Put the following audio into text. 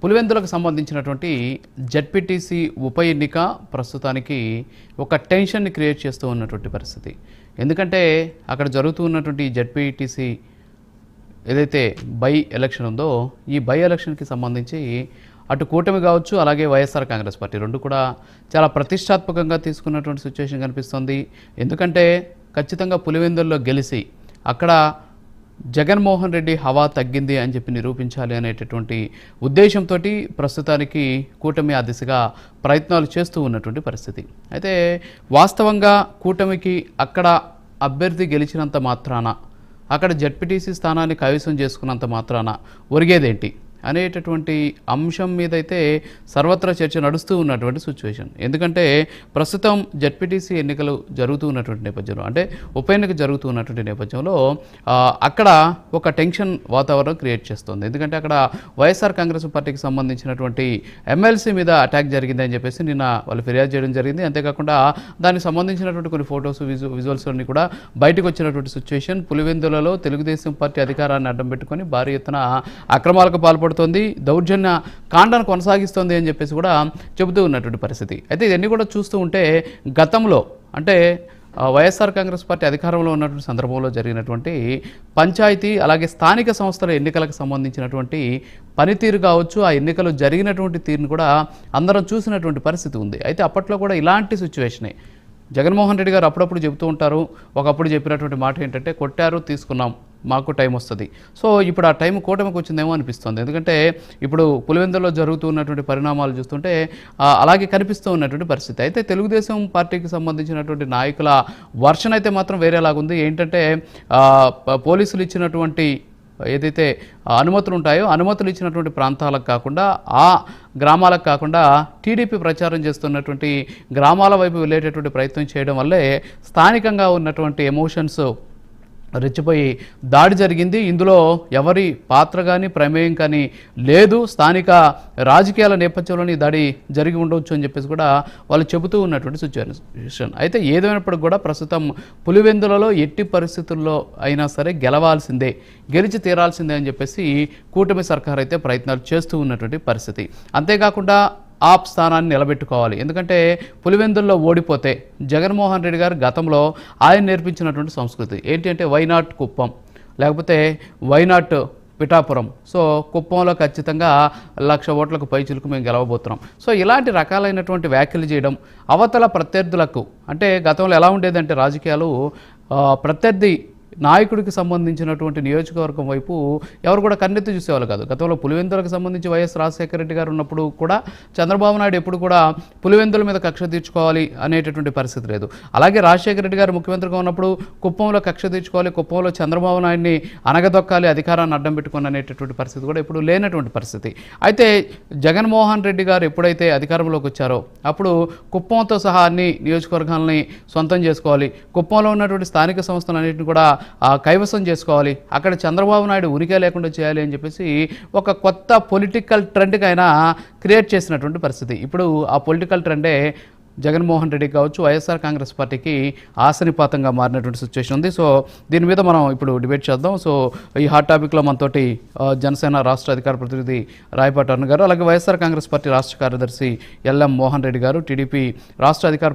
పులివెందులకు సంబంధించినటువంటి జెడ్పీటీసీ ఉప ఎన్నిక ప్రస్తుతానికి ఒక టెన్షన్ని క్రియేట్ చేస్తూ ఉన్నటువంటి పరిస్థితి. ఎందుకంటే అక్కడ జరుగుతూ ఉన్నటువంటి జెడ్పీటీసీ ఏదైతే బై ఎలక్షన్ ఉందో ఈ బై ఎలక్షన్కి సంబంధించి అటు కూటమి కావచ్చు, అలాగే వైఎస్ఆర్ కాంగ్రెస్ పార్టీ రెండు కూడా చాలా ప్రతిష్టాత్మకంగా తీసుకున్నటువంటి సిచ్యువేషన్ కనిపిస్తుంది. ఎందుకంటే ఖచ్చితంగా పులివెందుల్లో గెలిచి అక్కడ జగన్మోహన్ రెడ్డి హవా తగ్గింది అని చెప్పి నిరూపించాలి అనేటటువంటి ఉద్దేశంతో ప్రస్తుతానికి కూటమి ఆ దిశగా ప్రయత్నాలు చేస్తూ ఉన్నటువంటి పరిస్థితి. అయితే వాస్తవంగా కూటమికి అక్కడ అభ్యర్థి గెలిచినంత మాత్రాన, అక్కడ జెడ్పీటీసీ స్థానాన్ని కైవసం చేసుకున్నంత మాత్రాన ఒరిగేదేంటి అనేటటువంటి అంశం మీద అయితే సర్వత్రా చర్చ నడుస్తూ ఉన్నటువంటి సిచ్యువేషన్. ఎందుకంటే ప్రస్తుతం జెడ్పీటీసీ ఎన్నికలు జరుగుతూ ఉన్నటువంటి నేపథ్యంలో, అంటే ఉప ఎన్నిక జరుగుతూ ఉన్నటువంటి నేపథ్యంలో అక్కడ ఒక టెన్షన్ వాతావరణం క్రియేట్ చేస్తుంది. ఎందుకంటే అక్కడ వైఎస్ఆర్ కాంగ్రెస్ పార్టీకి సంబంధించినటువంటి ఎమ్మెల్సీ మీద అటాక్ జరిగింది అని చెప్పేసి నిన్న వాళ్ళు ఫిర్యాదు చేయడం జరిగింది. అంతేకాకుండా దానికి సంబంధించినటువంటి కొన్ని ఫొటోస్, విజువల్స్ అన్ని కూడా బయటకు వచ్చినటువంటి సిచ్యువేషన్. పులివెందులలో తెలుగుదేశం పార్టీ అధికారాన్ని అడ్డం పెట్టుకొని భారీ ఎత్తున అక్రమాలకు పాల్పడుతుంది, దౌర్జన్య కాండను కొనసాగిస్తోంది అని చెప్పేసి కూడా చెబుతూ ఉన్నటువంటి పరిస్థితి. అయితే ఇవన్నీ కూడా చూస్తూ ఉంటే గతంలో, అంటే వైఎస్ఆర్ కాంగ్రెస్ పార్టీ అధికారంలో ఉన్నటువంటి సందర్భంలో జరిగినటువంటి పంచాయతీ అలాగే స్థానిక సంస్థల ఎన్నికలకు సంబంధించినటువంటి పనితీరు కావచ్చు, ఆ ఎన్నికలు జరిగినటువంటి తీరును కూడా అందరం చూసినటువంటి పరిస్థితి ఉంది. అయితే అప్పట్లో కూడా ఇలాంటి సిచ్యువేషనే జగన్మోహన్ రెడ్డి గారు అప్పుడప్పుడు చెబుతూ ఉంటారు. ఒకప్పుడు చెప్పినటువంటి మాట ఏంటంటే కొట్టారు, తీసుకున్నాం, మాకు టైం వస్తుంది. సో ఇప్పుడు ఆ టైం కూటమికి వచ్చిందేమో అనిపిస్తుంది. ఎందుకంటే ఇప్పుడు పులివెందులో జరుగుతూ ఉన్నటువంటి పరిణామాలు చూస్తుంటే అలాగే కనిపిస్తూ ఉన్నటువంటి పరిస్థితి. అయితే తెలుగుదేశం పార్టీకి సంబంధించినటువంటి నాయకుల వర్షన్ అయితే మాత్రం వేరేలాగుంది. ఏంటంటే పోలీసులు ఇచ్చినటువంటి ఏదైతే అనుమతులు ఉంటాయో, అనుమతులు ఇచ్చినటువంటి ప్రాంతాలకు కాకుండా, ఆ గ్రామాలకు కాకుండా టీడీపీ ప్రచారం చేస్తున్నటువంటి గ్రామాల వైపు వెళ్ళేటటువంటి ప్రయత్నం చేయడం వల్లే స్థానికంగా ఉన్నటువంటి ఎమోషన్స్ రెచ్చిపోయి దాడి జరిగింది. ఇందులో ఎవరి పాత్ర కానీ ప్రమేయం కానీ లేదు, స్థానిక రాజకీయాల నేపథ్యంలోని దాడి జరిగి ఉండవచ్చు అని చెప్పేసి కూడా వాళ్ళు చెబుతూ ఉన్నటువంటి సిచ్యువేషన్. అయితే ఏదైనప్పటికి కూడా ప్రస్తుతం పులివెందులలో ఎట్టి పరిస్థితుల్లో అయినా సరే గెలవాల్సిందే, గెలిచి తీరాల్సిందే అని చెప్పేసి కూటమి సర్కార్ అయితే ప్రయత్నాలు చేస్తూ ఉన్నటువంటి పరిస్థితి. అంతేకాకుండా ఆప్ స్థానాన్ని నిలబెట్టుకోవాలి. ఎందుకంటే పులివెందుల్లో ఓడిపోతే జగన్మోహన్ రెడ్డి గారు గతంలో ఆయన నేర్పించినటువంటి సంస్కృతి ఏంటి అంటే వైనాట్ కుప్పం, లేకపోతే వైనాట్ పిఠాపురం. సో కుప్పంలో ఖచ్చితంగా 1,00,000 ఓట్లకు పైచిలకు మేము గెలవబోతున్నాం. సో ఇలాంటి రకాలైనటువంటి వ్యాఖ్యలు చేయడం అవతల ప్రత్యర్థులకు, అంటే గతంలో ఎలా ఉండేదంటే రాజకీయాలు ప్రత్యర్థి నాయకుడికి సంబంధించినటువంటి నియోజకవర్గం వైపు ఎవరు కూడా కన్నెత్తి చూసేవాళ్ళు కాదు. గతంలో పులివెందులకు సంబంధించి వైఎస్ రాజశేఖర రెడ్డి గారు ఉన్నప్పుడు కూడా చంద్రబాబు నాయుడు ఎప్పుడు కూడా పులివెందుల మీద కక్ష తీర్చుకోవాలి అనేటటువంటి పరిస్థితి లేదు. అలాగే రాజశేఖర రెడ్డి గారు ముఖ్యమంత్రిగా ఉన్నప్పుడు కుప్పంలో కక్ష తీర్చుకోవాలి, కుప్పంలో చంద్రబాబు నాయుడిని అనగదొక్కాలి, అధికారాన్ని అడ్డం పెట్టుకొని అనేటటువంటి పరిస్థితి కూడా ఇప్పుడు లేనటువంటి పరిస్థితి. అయితే జగన్మోహన్ రెడ్డి గారు ఎప్పుడైతే అధికారంలోకి వచ్చారో అప్పుడు కుప్పంతో సహా అన్ని నియోజకవర్గాలని సొంతం చేసుకోవాలి, కుప్పంలో ఉన్నటువంటి స్థానిక సంస్థలన్నింటినీ కూడా కైవసం చేసుకోవాలి, అక్కడ చంద్రబాబు నాయుడు ఉనికే లేకుండా చేయాలి అని చెప్పేసి ఒక కొత్త పొలిటికల్ ట్రెండ్కి ఆయన క్రియేట్ చేసినటువంటి పరిస్థితి. ఇప్పుడు ఆ పొలిటికల్ ట్రెండే జగన్మోహన్ రెడ్డి కావచ్చు, వైఎస్ఆర్ కాంగ్రెస్ పార్టీకి ఆశనిపాతంగా మారినటువంటి సిచ్యువేషన్ ఉంది. సో దీని మీద మనం ఇప్పుడు డిబేట్ చేద్దాం. సో ఈ హాట్ టాపిక్లో మనతోటి జనసేన రాష్ట్ర అధికార ప్రతినిధి రాయపాటి అరుణ్ గారు, అలాగే వైఎస్ఆర్ కాంగ్రెస్ పార్టీ రాష్ట్ర కార్యదర్శి ఎల్ఎం మోహన్ రెడ్డి గారు, టీడీపీ రాష్ట్ర అధికార